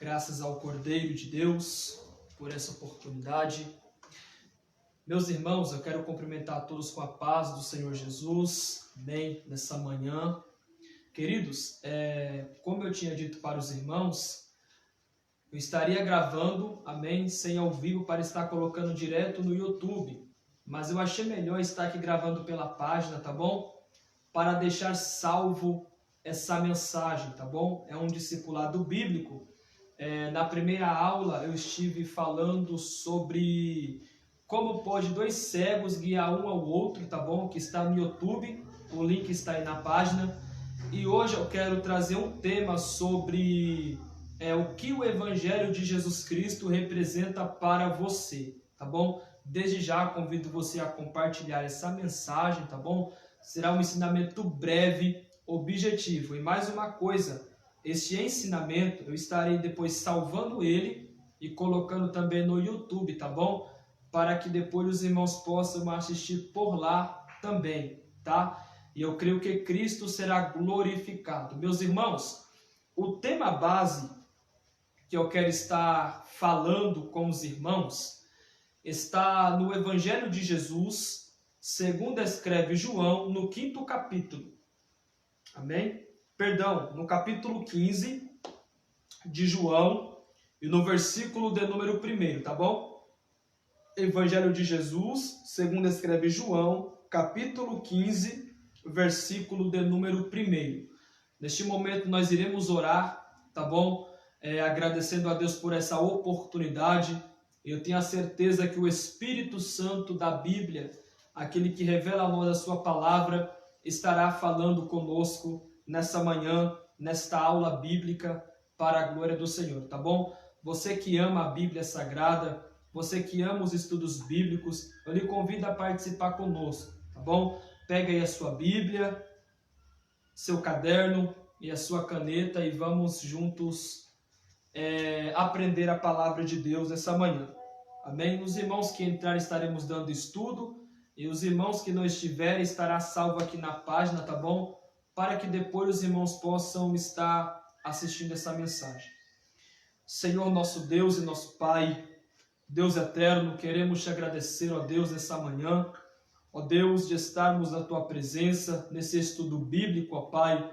Graças ao Cordeiro de Deus por essa oportunidade. Meus irmãos, eu quero cumprimentar a todos com a paz do Senhor Jesus, amém, nessa manhã. Queridos, como eu tinha dito para os irmãos, eu estaria gravando, amém, sem ao vivo para estar colocando direto no YouTube. Mas eu achei melhor estar aqui gravando pela página, tá bom? Para deixar salvo essa mensagem, tá bom? É um discipulado bíblico. Na primeira aula eu estive falando sobre como pode dois cegos guiar um ao outro, tá bom? Que está no YouTube, o link está aí na página. E hoje eu quero trazer um tema sobre o que o Evangelho de Jesus Cristo representa para você, tá bom? Desde já convido você a compartilhar essa mensagem, tá bom? Será um ensinamento breve, objetivo. E mais uma coisa, este ensinamento eu estarei depois salvando ele e colocando também no YouTube, tá bom? Para que depois os irmãos possam assistir por lá também, tá? E eu creio que Cristo será glorificado. Meus irmãos, o tema base que eu quero estar falando com os irmãos está no Evangelho de Jesus, segundo escreve João, no 5º capítulo. Amém? Perdão, no capítulo 15 de João e no versículo de número 1, tá bom? Evangelho de Jesus, segundo escreve João, capítulo 15, versículo de número 1. Neste momento nós iremos orar, tá bom? Agradecendo a Deus por essa oportunidade. Eu tenho a certeza que o Espírito Santo da Bíblia, aquele que revela a nós a sua palavra, estará falando conosco nessa manhã, nesta aula bíblica, para a glória do Senhor, tá bom? Você que ama a Bíblia Sagrada, você que ama os estudos bíblicos, eu lhe convido a participar conosco, tá bom? Pega aí a sua Bíblia, seu caderno e a sua caneta e vamos juntos aprender a palavra de Deus essa manhã. Amém? Os irmãos que entrarem estaremos dando estudo e os irmãos que não estiverem estará salvo aqui na página, tá bom? Para que depois os irmãos possam estar assistindo essa mensagem. Senhor nosso Deus e nosso Pai, Deus eterno, queremos te agradecer, ó Deus, nessa manhã, ó Deus, de estarmos na tua presença, nesse estudo bíblico, ó Pai.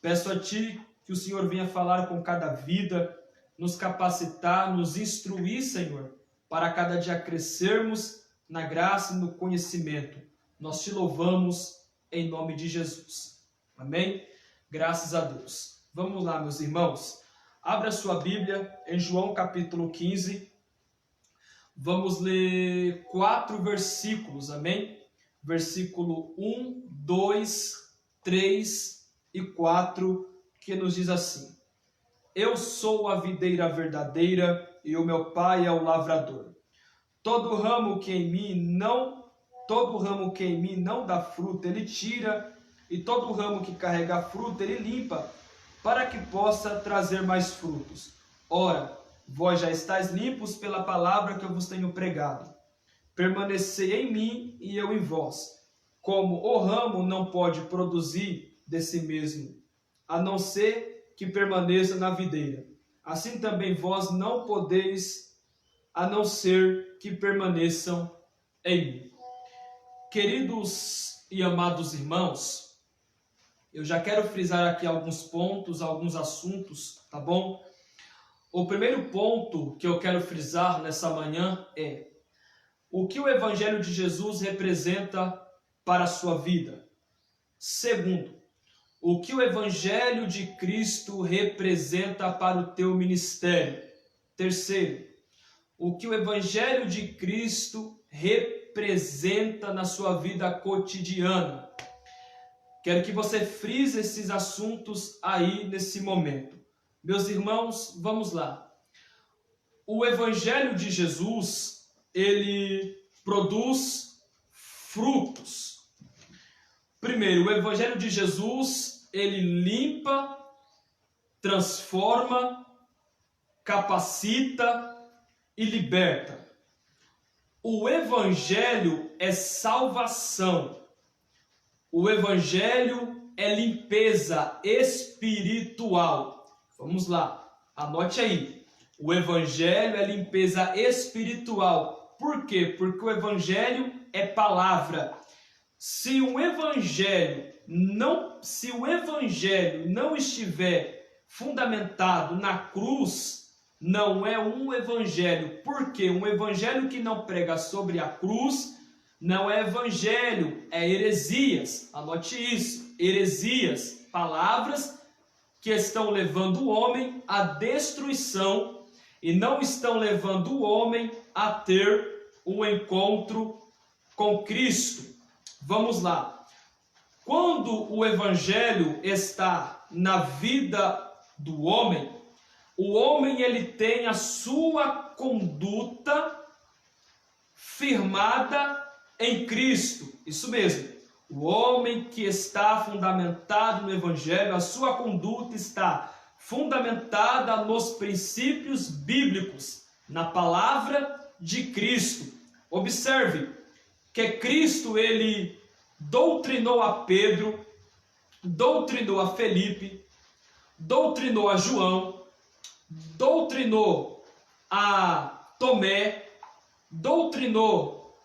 Peço a ti que o Senhor venha falar com cada vida, nos capacitar, nos instruir, Senhor, para cada dia crescermos na graça e no conhecimento. Nós te louvamos em nome de Jesus. Amém? Graças a Deus. Vamos lá, meus irmãos. Abra a sua Bíblia em João capítulo 15. Vamos ler 4 versículos, amém? Versículo 1, 2, 3 e 4, que nos diz assim: Eu sou a videira verdadeira e o meu Pai é o lavrador. Todo ramo que em mim não dá fruto, ele tira, e todo ramo que carrega fruto, ele limpa, para que possa trazer mais frutos. Ora, vós já estáis limpos pela palavra que eu vos tenho pregado. Permanecei em mim e eu em vós. Como o ramo não pode produzir de si mesmo, a não ser que permaneça na videira, assim também vós não podeis, a não ser que permaneçam em mim. Queridos e amados irmãos, eu já quero frisar aqui alguns pontos, alguns assuntos, tá bom? O primeiro ponto que eu quero frisar nessa manhã é o que o Evangelho de Jesus representa para a sua vida. Segundo, o que o Evangelho de Cristo representa para o teu ministério. Terceiro, o que o Evangelho de Cristo representa na sua vida cotidiana. Quero que você frise esses assuntos aí nesse momento. Meus irmãos, vamos lá. O Evangelho de Jesus, ele produz frutos. Primeiro, o Evangelho de Jesus, ele limpa, transforma, capacita e liberta. O Evangelho é salvação. O Evangelho é limpeza espiritual. Vamos lá, anote aí. O evangelho é limpeza espiritual. Por quê? Porque o evangelho é palavra. Se o evangelho não estiver fundamentado na cruz, não é um evangelho. Por quê? Um evangelho que não prega sobre a cruz não é evangelho, é heresias. Anote isso, heresias, palavras que estão levando o homem à destruição e não estão levando o homem a ter um encontro com Cristo. Vamos lá. Quando o evangelho está na vida do homem, o homem ele tem a sua conduta firmada em Cristo. Isso mesmo. O homem que está fundamentado no evangelho, a sua conduta está fundamentada nos princípios bíblicos, na palavra de Cristo. Observe que Cristo ele doutrinou a Pedro, doutrinou a Felipe, doutrinou a João, doutrinou a Tomé, doutrinou,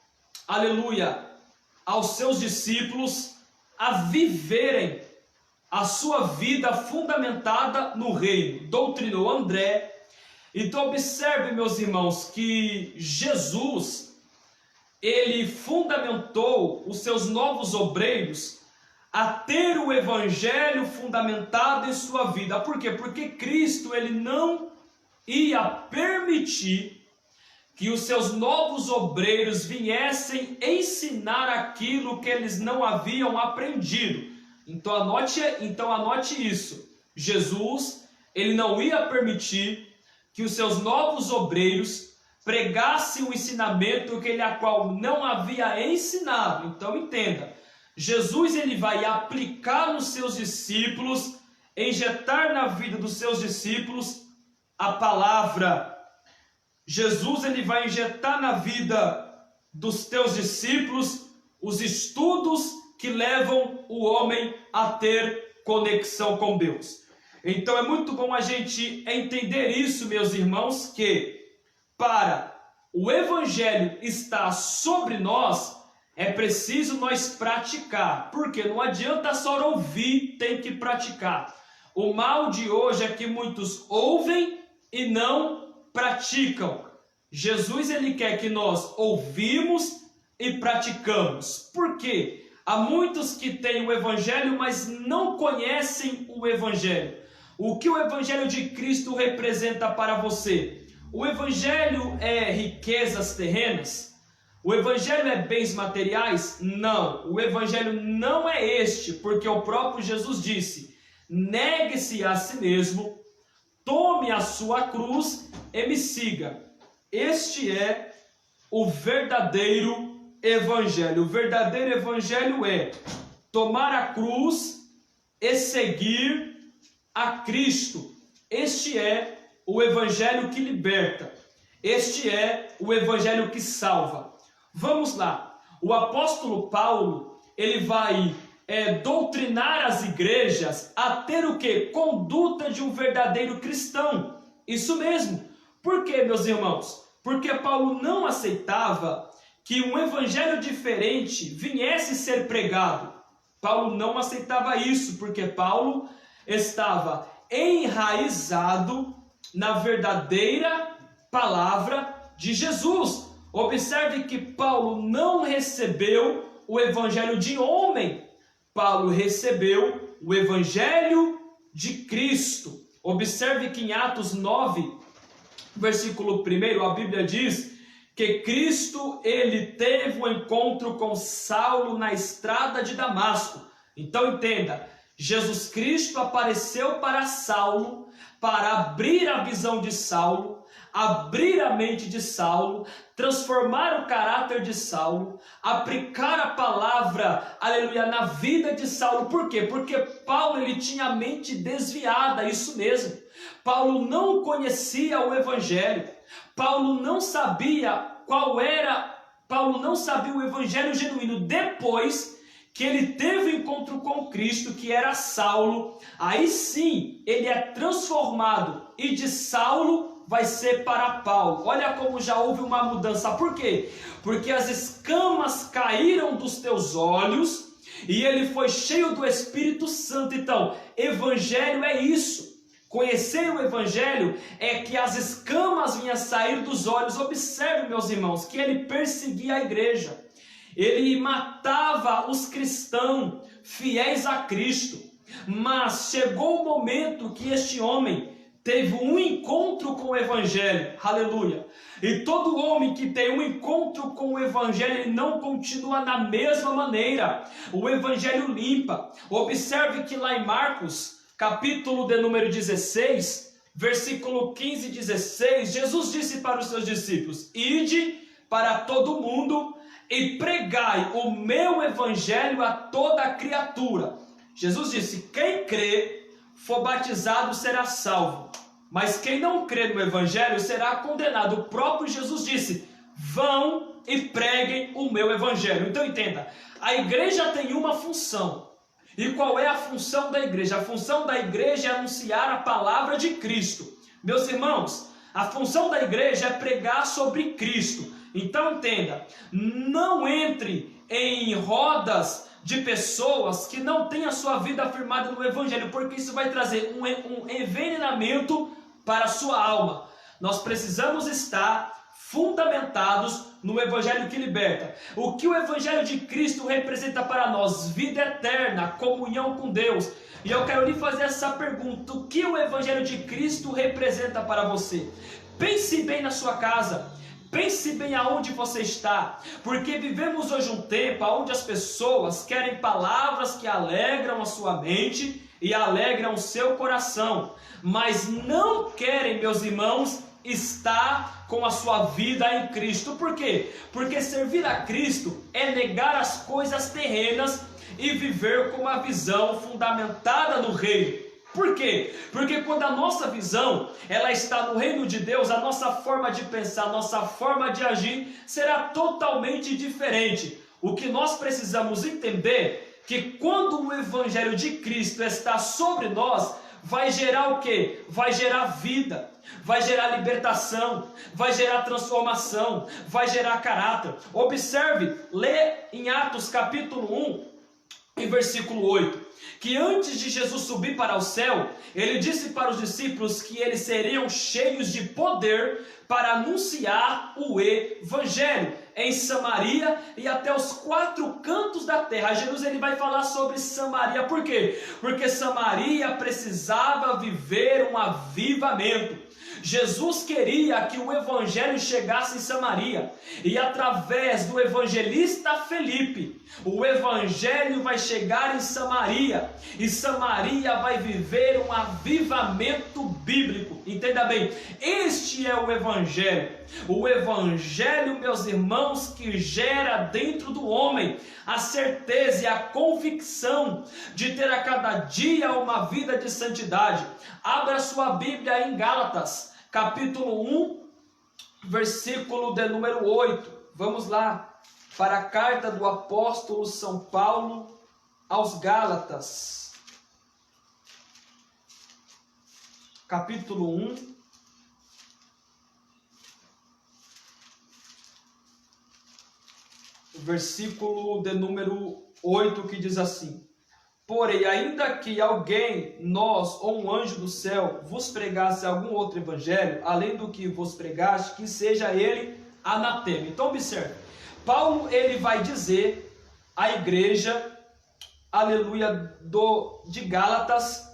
aleluia, aos seus discípulos a viverem a sua vida fundamentada no reino. Doutrinou André. Então observe, meus irmãos, que Jesus, ele fundamentou os seus novos obreiros a ter o evangelho fundamentado em sua vida. Por quê? Porque Cristo ele não ia permitir que os seus novos obreiros viessem ensinar aquilo que eles não haviam aprendido. Então anote isso. Jesus, ele não ia permitir que os seus novos obreiros pregassem o ensinamento que ele a qual não havia ensinado. Então entenda, Jesus ele vai aplicar nos seus discípulos, injetar na vida dos seus discípulos a palavra. Jesus ele vai injetar na vida dos teus discípulos os estudos que levam o homem a ter conexão com Deus. Então é muito bom a gente entender isso, meus irmãos, que para o evangelho estar sobre nós, é preciso nós praticar. Porque não adianta só ouvir, tem que praticar. O mal de hoje é que muitos ouvem e não praticam. Jesus ele quer que nós ouvimos e praticamos. Por quê? Há muitos que têm o evangelho, mas não conhecem o evangelho. O que o evangelho de Cristo representa para você? O evangelho é riquezas terrenas? O evangelho é bens materiais? Não, o evangelho não é este, porque o próprio Jesus disse: negue-se a si mesmo, tome a sua cruz e me siga. Este é o verdadeiro evangelho. O verdadeiro evangelho é tomar a cruz e seguir a Cristo. Este é o evangelho que liberta. Este é o evangelho que salva. Vamos lá. O apóstolo Paulo, ele vai doutrinar as igrejas a ter o quê? Conduta de um verdadeiro cristão. Isso mesmo. Por quê, meus irmãos? Porque Paulo não aceitava que um evangelho diferente viesse ser pregado. Paulo não aceitava isso, porque Paulo estava enraizado na verdadeira palavra de Jesus. Observe que Paulo não recebeu o evangelho de homem. Paulo recebeu o evangelho de Cristo. Observe que em Atos 9, versículo 1, a Bíblia diz que Cristo ele teve um encontro com Saulo na estrada de Damasco. Então entenda, Jesus Cristo apareceu para Saulo, para abrir a visão de Saulo, abrir a mente de Saulo, transformar o caráter de Saulo, aplicar a palavra, aleluia, na vida de Saulo. Por quê? Porque Paulo ele tinha a mente desviada, isso mesmo. Paulo não conhecia o evangelho. Paulo não sabia o evangelho genuíno. Depois que ele teve um encontro com Cristo, que era Saulo, aí sim ele é transformado e de Saulo vai ser para Paulo. Olha como já houve uma mudança. Por quê? Porque as escamas caíram dos teus olhos e ele foi cheio do Espírito Santo. Então, evangelho é isso. Conhecer o evangelho é que as escamas vinham sair dos olhos. Observe, meus irmãos, que ele perseguia a igreja. Ele matava os cristãos fiéis a Cristo. Mas chegou o momento que este homem teve um encontro com o evangelho. Aleluia. E todo homem que tem um encontro com o evangelho, ele não continua da mesma maneira. O evangelho limpa. Observe que lá em Marcos, capítulo de número 16, versículo 15 e 16, Jesus disse para os seus discípulos: ide para todo mundo e pregai o meu evangelho a toda criatura. Jesus disse: quem crê, for batizado, será salvo. Mas quem não crê no evangelho será condenado. O próprio Jesus disse: vão e preguem o meu evangelho. Então entenda, a igreja tem uma função. E qual é a função da igreja? A função da igreja é anunciar a palavra de Cristo. Meus irmãos, a função da igreja é pregar sobre Cristo. Então entenda, não entre em rodas de pessoas que não têm a sua vida afirmada no evangelho, porque isso vai trazer um envenenamento para a sua alma. Nós precisamos estar fundamentados no evangelho que liberta. O que o evangelho de Cristo representa para nós? Vida eterna, comunhão com Deus. E eu quero lhe fazer essa pergunta: o que o evangelho de Cristo representa para você? Pense bem na sua casa. Pense bem aonde você está, porque vivemos hoje um tempo onde as pessoas querem palavras que alegram a sua mente e alegram o seu coração, mas não querem, meus irmãos, estar com a sua vida em Cristo. Por quê? Porque servir a Cristo é negar as coisas terrenas e viver com uma visão fundamentada no reino. Por quê? Porque quando a nossa visão ela está no reino de Deus, a nossa forma de pensar, a nossa forma de agir será totalmente diferente. O que nós precisamos entender é que quando o evangelho de Cristo está sobre nós, vai gerar o quê? Vai gerar vida, vai gerar libertação, vai gerar transformação, vai gerar caráter. Observe, lê em Atos capítulo 1, em versículo 8. Que antes de Jesus subir para o céu, ele disse para os discípulos que eles seriam cheios de poder para anunciar o evangelho em Samaria e até os 4 cantos da terra. Jesus ele vai falar sobre Samaria. Por quê? Porque Samaria precisava viver um avivamento. Jesus queria que o evangelho chegasse em Samaria, e através do evangelista Felipe, o evangelho vai chegar em Samaria, e Samaria vai viver um avivamento bíblico. Entenda bem, este é o evangelho, meus irmãos, que gera dentro do homem a certeza e a convicção de ter a cada dia uma vida de santidade. Abra sua Bíblia em Gálatas, capítulo 1, versículo de número 8. Vamos lá, para a carta do apóstolo São Paulo aos Gálatas. Capítulo 1, versículo de número 8, que diz assim: porém, ainda que alguém, nós ou um anjo do céu, vos pregasse algum outro evangelho, além do que vos pregaste, que seja ele anatema. Então observe, Paulo ele vai dizer à igreja, aleluia, de Gálatas,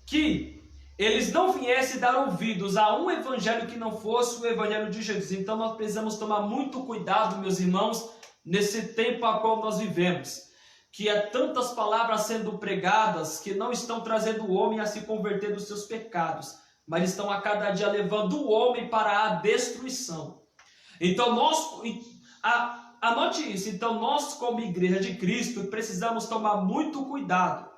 que eles não viessem dar ouvidos a um evangelho que não fosse o evangelho de Jesus. Então nós precisamos tomar muito cuidado, meus irmãos, nesse tempo a qual nós vivemos, que há tantas palavras sendo pregadas que não estão trazendo o homem a se converter dos seus pecados, mas estão a cada dia levando o homem para a destruição. Então anote isso, então nós como igreja de Cristo precisamos tomar muito cuidado,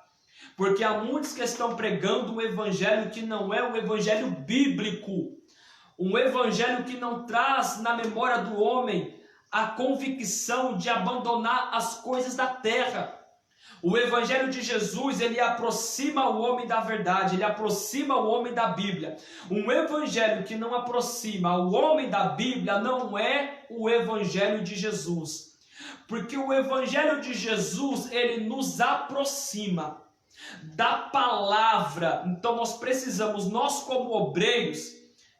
porque há muitos que estão pregando um evangelho que não é um evangelho bíblico, um evangelho que não traz na memória do homem a convicção de abandonar as coisas da terra. O Evangelho de Jesus, ele aproxima o homem da verdade, ele aproxima o homem da Bíblia. Um Evangelho que não aproxima o homem da Bíblia não é o Evangelho de Jesus. Porque o Evangelho de Jesus, ele nos aproxima da palavra. Então nós precisamos, nós como obreiros,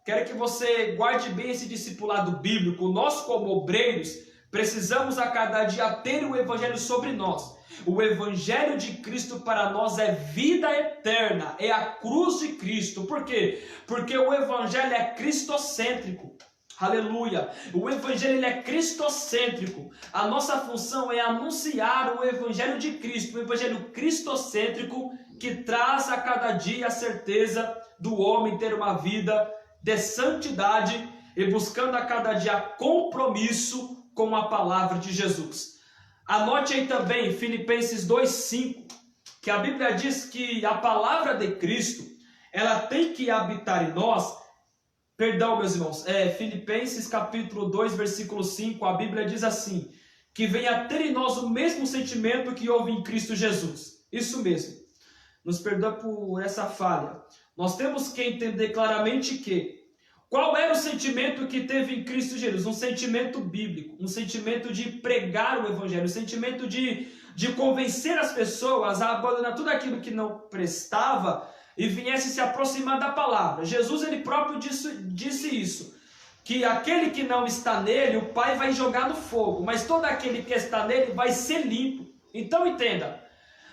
quero que você guarde bem esse discipulado bíblico, nós como obreiros, precisamos a cada dia ter o Evangelho sobre nós. O Evangelho de Cristo para nós é vida eterna, é a cruz de Cristo. Por quê? Porque o Evangelho é cristocêntrico. Aleluia! O Evangelho ele é cristocêntrico. A nossa função é anunciar o Evangelho de Cristo, o Evangelho cristocêntrico que traz a cada dia a certeza do homem ter uma vida de santidade e buscando a cada dia compromisso com a palavra de Jesus. Anote aí também Filipenses 2:5, que a Bíblia diz que a palavra de Cristo, ela tem que habitar em nós. Perdão, meus irmãos, Filipenses capítulo 2, versículo 5, a Bíblia diz assim, que venha ter em nós o mesmo sentimento que houve em Cristo Jesus. Isso mesmo. Nos perdoa por essa falha. Nós temos que entender claramente que qual era o sentimento que teve em Cristo Jesus? Um sentimento bíblico, um sentimento de pregar o Evangelho, um sentimento de convencer as pessoas a abandonar tudo aquilo que não prestava e viesse se aproximar da palavra. Jesus ele próprio disse isso, que aquele que não está nele, o Pai vai jogar no fogo, mas todo aquele que está nele vai ser limpo. Então entenda,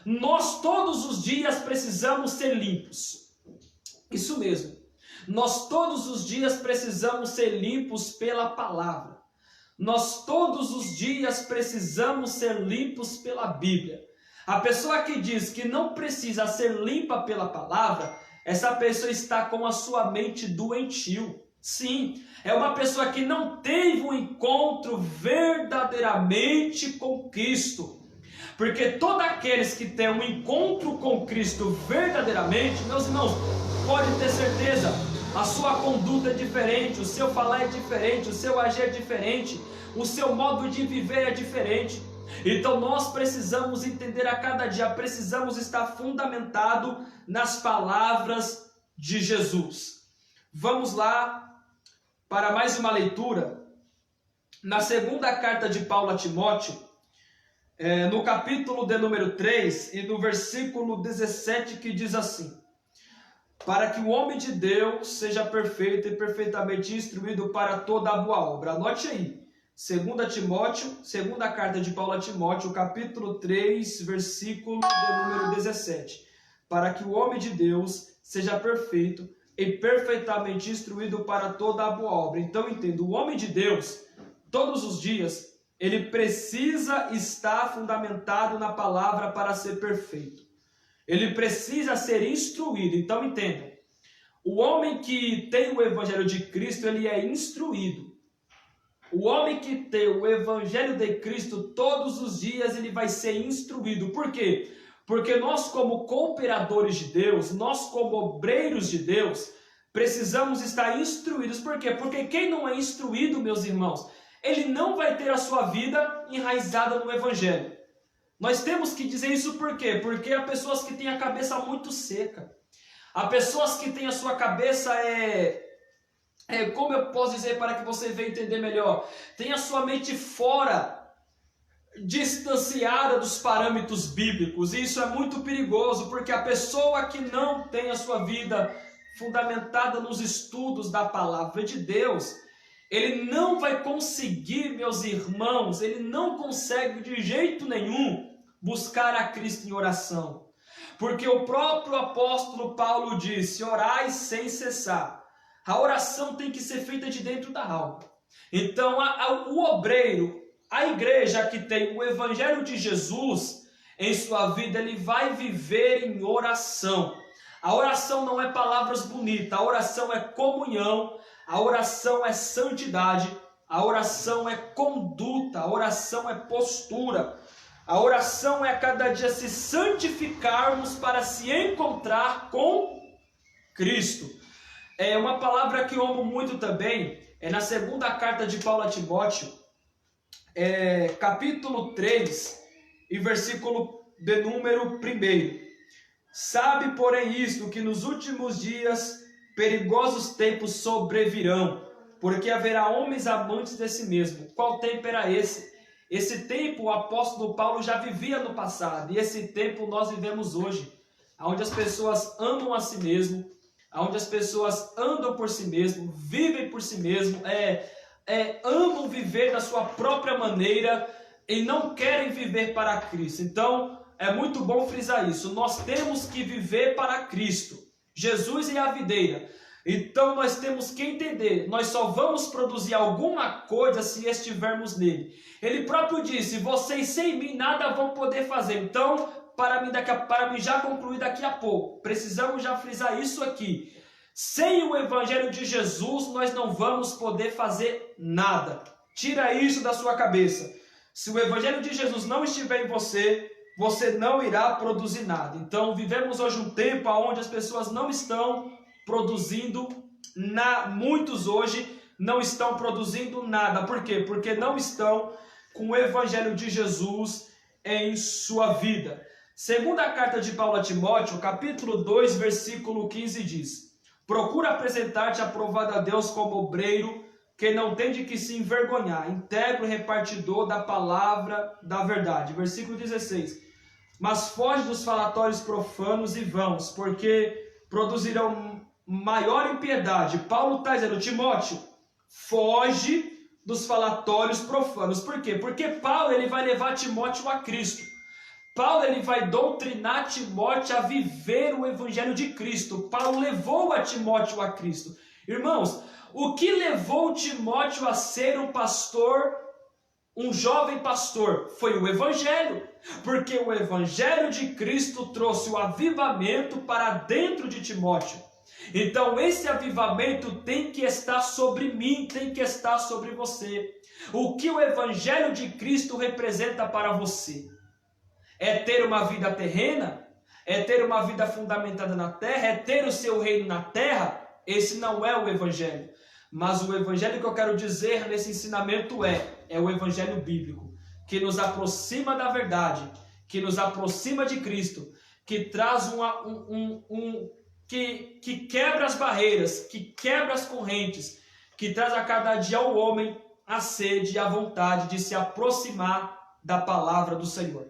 nós todos os dias precisamos ser limpos. Isso mesmo. Nós todos os dias precisamos ser limpos pela palavra. Nós todos os dias precisamos ser limpos pela Bíblia. A pessoa que diz que não precisa ser limpa pela palavra, essa pessoa está com a sua mente doentio. Sim, é uma pessoa que não teve um encontro verdadeiramente com Cristo. Porque todos aqueles que têm um encontro com Cristo verdadeiramente, meus irmãos, pode ter certeza, a sua conduta é diferente, o seu falar é diferente, o seu agir é diferente, o seu modo de viver é diferente. Então nós precisamos entender a cada dia, precisamos estar fundamentado nas palavras de Jesus. Vamos lá para mais uma leitura, na segunda carta de Paulo a Timóteo, no capítulo de número 3 e no versículo 17, que diz assim: para que o homem de Deus seja perfeito e perfeitamente instruído para toda a boa obra. Anote aí, segunda carta de Paulo a Timóteo, capítulo 3, versículo de número 17. Para que o homem de Deus seja perfeito e perfeitamente instruído para toda a boa obra. Então entenda, o homem de Deus, todos os dias, ele precisa estar fundamentado na palavra para ser perfeito. Ele precisa ser instruído. Então entenda, o homem que tem o Evangelho de Cristo, ele é instruído. O homem que tem o Evangelho de Cristo, todos os dias ele vai ser instruído. Por quê? Porque nós como cooperadores de Deus, nós como obreiros de Deus, precisamos estar instruídos. Por quê? Porque quem não é instruído, meus irmãos, ele não vai ter a sua vida enraizada no Evangelho. Nós temos que dizer isso por quê? Porque há pessoas que têm a cabeça muito seca. Há pessoas que têm a sua cabeça, como eu posso dizer para que você venha entender melhor? Tem a sua mente fora, distanciada dos parâmetros bíblicos. E isso é muito perigoso, porque a pessoa que não tem a sua vida fundamentada nos estudos da palavra de Deus, ele não vai conseguir, meus irmãos, ele não consegue de jeito nenhum buscar a Cristo em oração. Porque o próprio apóstolo Paulo disse: orai sem cessar. A oração tem que ser feita de dentro da alma. Então o obreiro, a igreja que tem o Evangelho de Jesus em sua vida, ele vai viver em oração. A oração não é palavras bonitas, a oração é comunhão, a oração é santidade, a oração é conduta, a oração é postura. A oração é a cada dia se santificarmos para se encontrar com Cristo. É uma palavra que eu amo muito também, na segunda carta de Paulo a Timóteo, capítulo 3 e versículo de número 1. Sabe, porém, isto, que nos últimos dias perigosos tempos sobrevirão, porque haverá homens amantes de si mesmo. Qual tempo era esse? Esse tempo o apóstolo Paulo já vivia no passado, e esse tempo nós vivemos hoje, onde as pessoas amam a si mesmo, onde as pessoas andam por si mesmo, vivem por si mesmo, amam viver da sua própria maneira e não querem viver para Cristo. Então, é muito bom frisar isso. Nós temos que viver para Cristo. Jesus é a videira. Então, nós temos que entender, nós só vamos produzir alguma coisa se estivermos nele. Ele próprio disse, vocês sem mim nada vão poder fazer. Então, para mim já concluir daqui a pouco, precisamos já frisar isso aqui. Sem o Evangelho de Jesus, nós não vamos poder fazer nada. Tira isso da sua cabeça. Se o Evangelho de Jesus não estiver em você, você não irá produzir nada. Então, vivemos hoje um tempo onde as pessoas não estão produzindo nada. Muitos hoje não estão produzindo nada. Por quê? Porque não estão com o Evangelho de Jesus em sua vida. Segunda carta de Paulo a Timóteo, capítulo 2, versículo 15 diz: procura apresentar-te aprovado a Deus como obreiro, que não tem de que se envergonhar, íntegro repartidor da palavra da verdade. Versículo 16. Mas foge dos falatórios profanos e vãos, porque produzirão maior impiedade. Paulo está dizendo, Timóteo, foge dos falatórios profanos. Por quê? Porque Paulo ele vai levar Timóteo a Cristo. Paulo ele vai doutrinar Timóteo a viver o Evangelho de Cristo. Paulo levou a Timóteo a Cristo. Irmãos, o que levou Timóteo a ser um pastor, um jovem pastor, foi o Evangelho. Porque o Evangelho de Cristo trouxe o avivamento para dentro de Timóteo. Então esse avivamento tem que estar sobre mim, tem que estar sobre você. O que o Evangelho de Cristo representa para você? É ter uma vida terrena? É ter uma vida fundamentada na terra? É ter o seu reino na terra? Esse não é o Evangelho. Mas o Evangelho que eu quero dizer nesse ensinamento é o Evangelho bíblico, que nos aproxima da verdade, que nos aproxima de Cristo, que traz que quebra as barreiras, que quebra as correntes, que traz a cada dia ao homem a sede e a vontade de se aproximar da palavra do Senhor.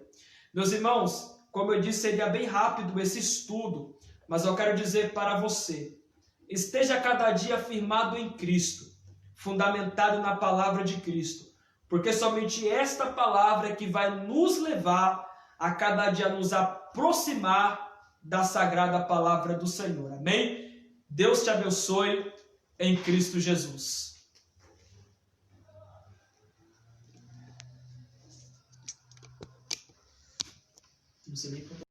Meus irmãos, como eu disse, seria bem rápido esse estudo, mas eu quero dizer para você, esteja cada dia firmado em Cristo, fundamentado na palavra de Cristo, porque somente esta palavra é que vai nos levar a cada dia nos aproximar da sagrada palavra do Senhor. Amém? Deus te abençoe em Cristo Jesus. Não sei nem